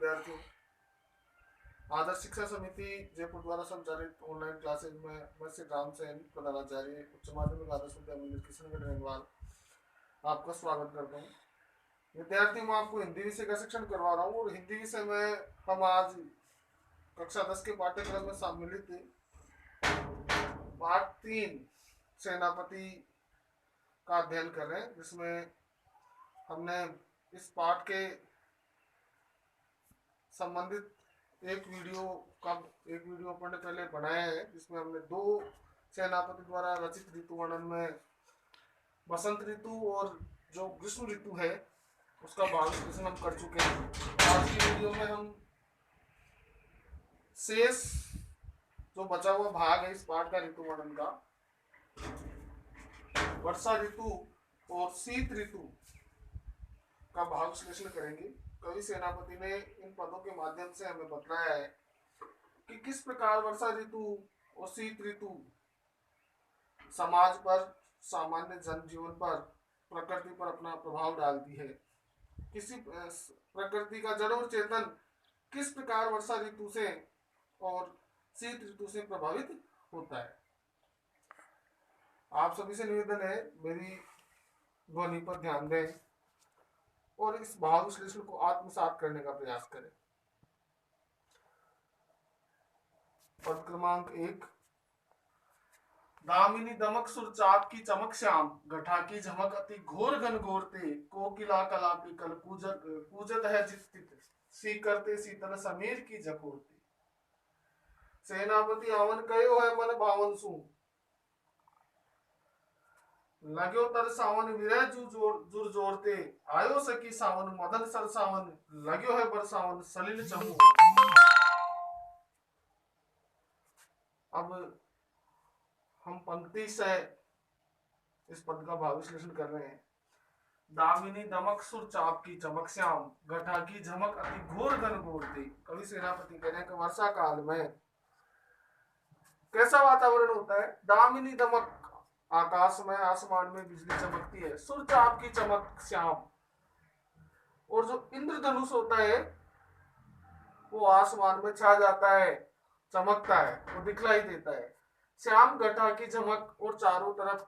विद्यार्थियों, आदर्श शिक्षा समिति जयपुर द्वारा संचालित ऑनलाइन क्लासेज में मैं श्री राम सेन प्रधानाचार्य उच्च माध्यमिक आदर्श विद्या मंदिर किशनगढ़ रेंगवाल आपका स्वागत करता हूँ। विद्यार्थी, मैं आपको हिंदी विषय का शिक्षण करवा रहा हूँ और हिंदी विषय में हम आज कक्षा 10 के पाठ्यक्रम में सम्मिलित पाठ 3 सेनापति का अध्ययन कर रहे हैं, जिसमें हमने इस पाठ के संबंधित एक वीडियो अपने पहले बनाया है, जिसमें हमने 2 सेनापति द्वारा रचित ऋतु वर्णन में बसंत ऋतु और जो ग्रीष्म ऋतु है उसका भाग विश्लेषण हम कर चुके हैं। आज की वीडियो में हम शेष जो बचा हुआ भाग है इस पाठ का ऋतु वर्णन का, वर्षा ऋतु और शीत ऋतु का भाग विश्लेषण करेंगे। कवि सेनापति ने इन पदों के माध्यम से हमें बताया है कि किस प्रकार वर्षा ऋतु और शीत ऋतु समाज पर, सामान्य जनजीवन पर, प्रकृति पर अपना प्रभाव डालती है। किसी प्रकृति का जड़ और चेतन किस प्रकार वर्षा ऋतु से और शीत ऋतु से प्रभावित होता है। आप सभी से निवेदन है मेरी ध्वनि पर ध्यान दें और इस भाव विश्लेषण को आत्मसात करने का प्रयास करें। पद क्रमांक 1, दामिनी दमक सुर चाप की चमक श्याम, घटा की झमक अति घोर घन घोरते, कोकिला कलापी कल पूजत है जित, सी करते शीतल समीर की जकोरते। सेनापति आवन कयो है मन भावन सु, लाग्यो तर सावन विरह जुर जोरते, आयो सकी सावन मदन सर सावन, लाग्यो है बरसावन सलिल चमू। अब हम पंक्ति से इस पद का भाव विश्लेषण कर रहे हैं। दामिनी दमक सुर चाप की चमक श्याम, घटा की झमक अति घोर घन घोरते। कवि सेनापति कह रहे हैं कि वर्षा काल में कैसा वातावरण होता है। दामिनी दमक, आकाश में, आसमान में बिजली चमकती है। सुर चाप की चमक श्याम, और जो इंद्रधनुष होता है वो आसमान में छा जाता है, चमकता है, वो दिखलाई देता है। श्याम घटा की झमक, और चारों तरफ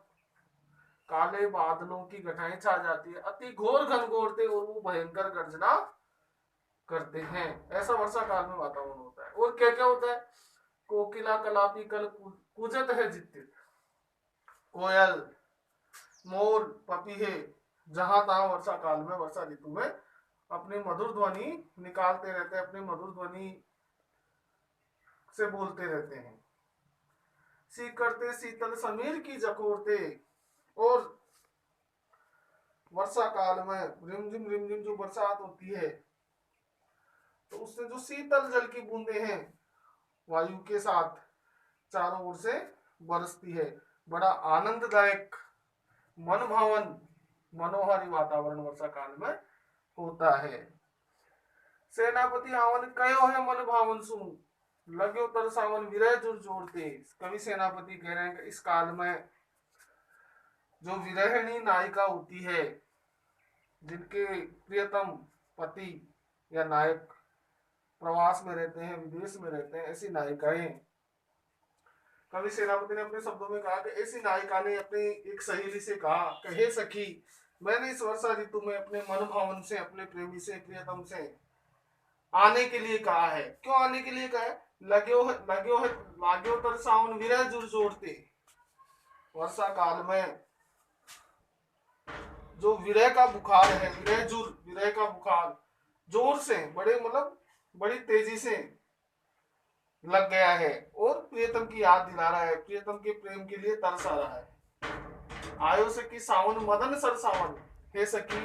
काले बादलों की घटाएं छा जाती है। अति घोर घनघोरते, और वो भयंकर गर्जना करते हैं। ऐसा वर्षा काल में वातावरण होता है। और क्या क्या होता है। कोकिला कलापी कल कूजत है जित, कोयल, मोर, पपीहे जहां तहां वर्षा काल में, वर्षा ऋतु में अपनी मधुर ध्वनि निकालते रहते हैं, अपनी मधुर ध्वनि से बोलते रहते हैं। सी करते शीतल समीर की जकोरते, और वर्षा काल में रिमझिम जो बरसात होती है तो उससे जो शीतल जल की बूंदे हैं वायु के साथ चारों ओर से बरसती है। बड़ा आनंददायक, मनभावन, मनोहारी वातावरण वर्षा काल में होता है। सेनापति आवन कयो है मन भावन सुन, लग्यो तर सावन विरह जुर जोड़ते। कवि सेनापति कह रहे हैं कि इस काल में जो विरहिणी नायिका होती है, जिनके प्रियतम पति या नायक प्रवास में रहते हैं, विदेश में रहते हैं, ऐसी नायिकाएं, कवि सेनापति ने अपने शब्दों में कहा कि ऐसी नायिका ने अपनी एक सहेली से कहा, कहे सखी, मैंने इस वर्षा ऋतु में अपने मन भावन से, अपने प्रेमी से, प्रियतम से आने के लिए कहा है। क्यों आने के लिए कहा है। लाग्यो तर सावन विरह जुर जोड़ते। वर्षा काल में जो विरह का बुखार है, विरह का बुखार जोर से, बड़े मतलब बड़ी तेजी से लग गया है और प्रियतम की याद दिला रहा है, प्रियतम के प्रेम के लिए तरस आ रहा है। आयो सखी सावन मदन सर सावन, हे सखी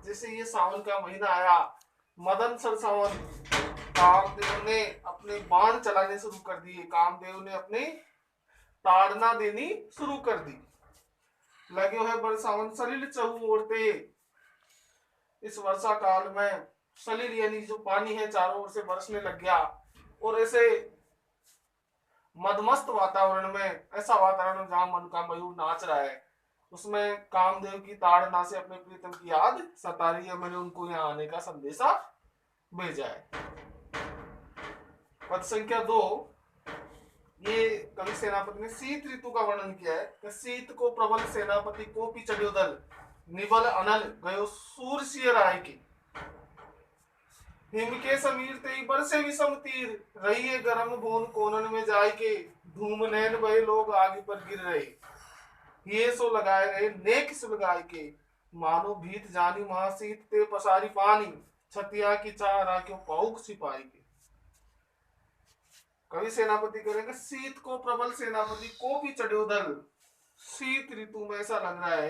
जैसे ये सावन का महीना आया, मदन सर सावन, कामदेव ने अपने बाण चलाने शुरू कर दिए, कामदेव ने अपनी ताड़ना देनी शुरू कर दी। लगे है बरसावन सलिल चहु ओरते। इस वर्षा काल में सलिल यानी जो पानी है चारों ओर से बरसने लग गया, और ऐसे मदमस्त वातावरण में, ऐसा वातावरण जहां मन का मयूर नाच रहा है, उसमें कामदेव की ताड़ना से अपने प्रीतम की याद सता रही है। मैंने उनको यहाँ आने का संदेशा भेजा है। पद संख्या 2, ये कवि सेनापति ने शीत ऋतु का वर्णन किया है कि शीत को प्रबल सेनापति कोपी चढ़्यो दल निबल अनल गयो सूर सिय राय के। हिम के समीर ते बरसे विषम तीर रहिए गरम बोन कोनन में जाय के धूम नैन बहे लोग आगे पर गिर रहे। ये सो लगाए रहे नेक सो लगाए के मानो भीत जानी महासीत ते पसारी पानी छतिया की चाह राख्यो पाउक सिपाही के। कवि सेनापति करेंगे शीत को प्रबल सेनापति को भी चढ़ो दल। शीत ऋतु में ऐसा लग रहा है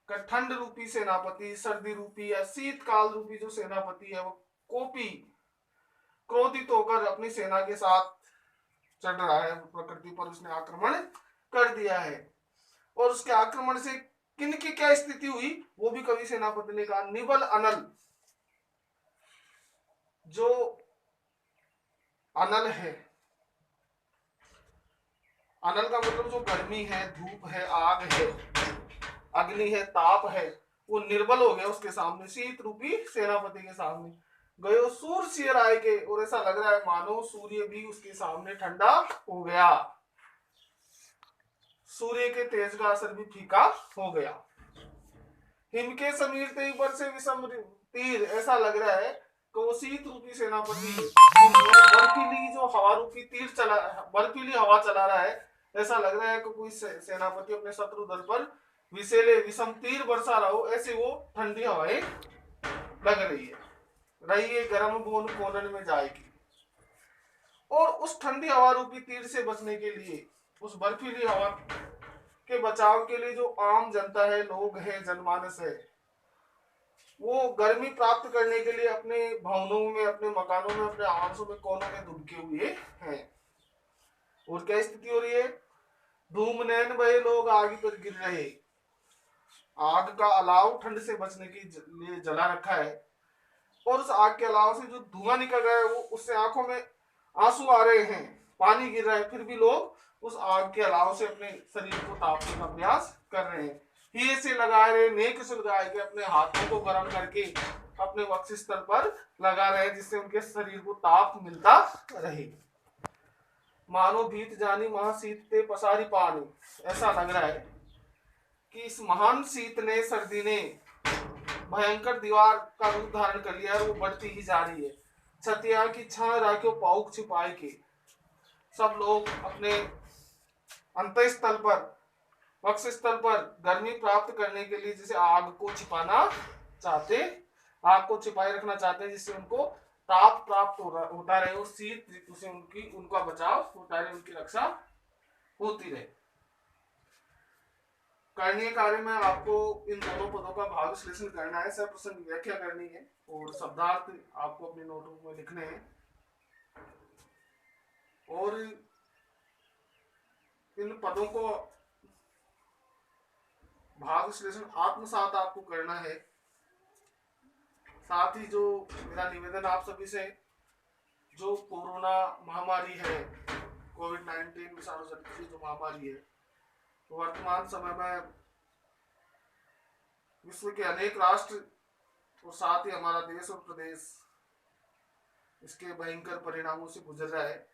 कि ठंड रूपी सेनापति, सर्दी रूपी या शीतकाल रूपी जो सेनापति है वो कोपी क्रोधित होकर अपनी सेना के साथ चढ़ रहा है प्रकृति पर, उसने आक्रमण कर दिया है। और उसके आक्रमण से किन की क्या स्थिति हुई वो भी कवि सेनापति ने कहा। निबल अनल, जो अनल है, अनल का मतलब जो गर्मी है, धूप है, आग है, अग्नि है, ताप है, वो निर्बल हो गया उसके सामने, शीत रूपी सेनापति के सामने। गयो सूर सिय राय के, और ऐसा लग रहा है मानो सूर्य भी उसके सामने ठंडा हो गया, सूर्य के तेज का असर भी फीका हो गया। हिम के समीर ते बरसे विषम तीर, ऐसा लग रहा है कि वो शीत रूपी सेनापति बर्फीली जो हवा रूपी तीर चला, बर्फीली हवा चला रहा है, ऐसा लग रहा है कि कोई सेनापति अपने शत्रु दल पर विषैले विषम तीर बरसा रहा हो, ऐसे वो ठंडी हवाएं लग रही है। रहिए गरम बोन कोनन में जाएगी। और उस ठंडी हवा रूपी तीर से बचने के लिए, उस बर्फीली हवा के बचाव के लिए जो आम जनता है, लोग है, जनमानस है, वो गर्मी प्राप्त करने के लिए अपने भवनों में, अपने मकानों में, अपने आवासों में कोनों में दुबके हुए हैं। और क्या स्थिति हो रही है? धूम नैन बहे लोग आग पर गिर रहे। आग का अलाव ठंड से बचने के लिए जला रखा है, और उस आग के अलाव से जो धुआं निकल रहा है वो उससे आंखों में आंसू आ रहे हैं, पानी गिर रहा है, फिर भी लोग उस आग के अलाव से अपने शरीर को तापने का प्रयास कर रहे हैं। ही से लगाए रहे, नेक से लगाए के अपने हाथों को गर्म करके अपने वक्षस्थल पर लगा रहे, जिससे उनके शरीर को ताप मिलता रहे। मानो भीत जानी महाशीत ते पसारी पानी, ऐसा लग रहा है कि इस महान शीत ने, सर्दी ने भयंकर दीवार का रूप धारण कर लिया है, वो बढ़ती ही जा रही है। छतिया की छां राख्यो पाउक छिपाई के, सब लोग अपने अंतःस्थल पर, वक्षस्थल पर गर्मी प्राप्त करने के लिए जैसे आग को छिपाना चाहते, आग को छिपाए रखना चाहते हैं, जिससे उनको ताप प्राप्त होता रहे और शीत ऋतु से उनका बचाव होता रहे, उनकी रक्षा होती रहे। करणीय कार्य में आपको इन दोनों पदों का भाव विश्लेषण करना है, सप्रसंग व्याख्या करनी है, और शब्दार्थ आपको अपने नोटबुक में लिखने हैं। और इन पदों को भाव विश्लेषण आत्मसात आपको करना है। साथ ही जो मेरा निवेदन आप सभी से, जो कोरोना महामारी है, कोविड-19 विषाणु जनित की जो महामारी है, तो वर्तमान समय में विश्व के अनेक राष्ट्र और साथ ही हमारा देश और प्रदेश इसके भयंकर परिणामों से गुजर रहा है।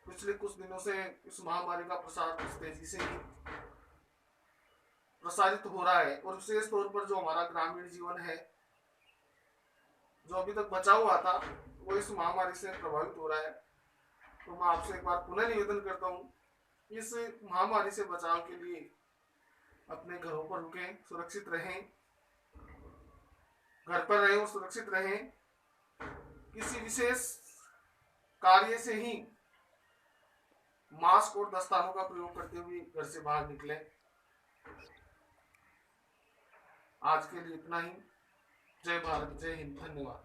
पिछले कुछ दिनों से इस महामारी का प्रसार इस तेजी से ही प्रसारित हो रहा है, और विशेष तौर पर जो हमारा ग्रामीण जीवन है, जो अभी तक बचा हुआ था, वो इस महामारी से प्रभावित हो रहा है। तो मैं आपसे एक बार पुनः निवेदन करता हूँ, इस महामारी से बचाव के लिए अपने घरों पर रुकें, सुरक्षित रहें, घर पर रहें और सुरक्षित रहें। किसी विशेष कार्य से ही मास्क और दस्तानों का प्रयोग करते हुए घर से बाहर निकलें। आज के लिए इतना ही। जय भारत, जय हिंद, धन्यवाद।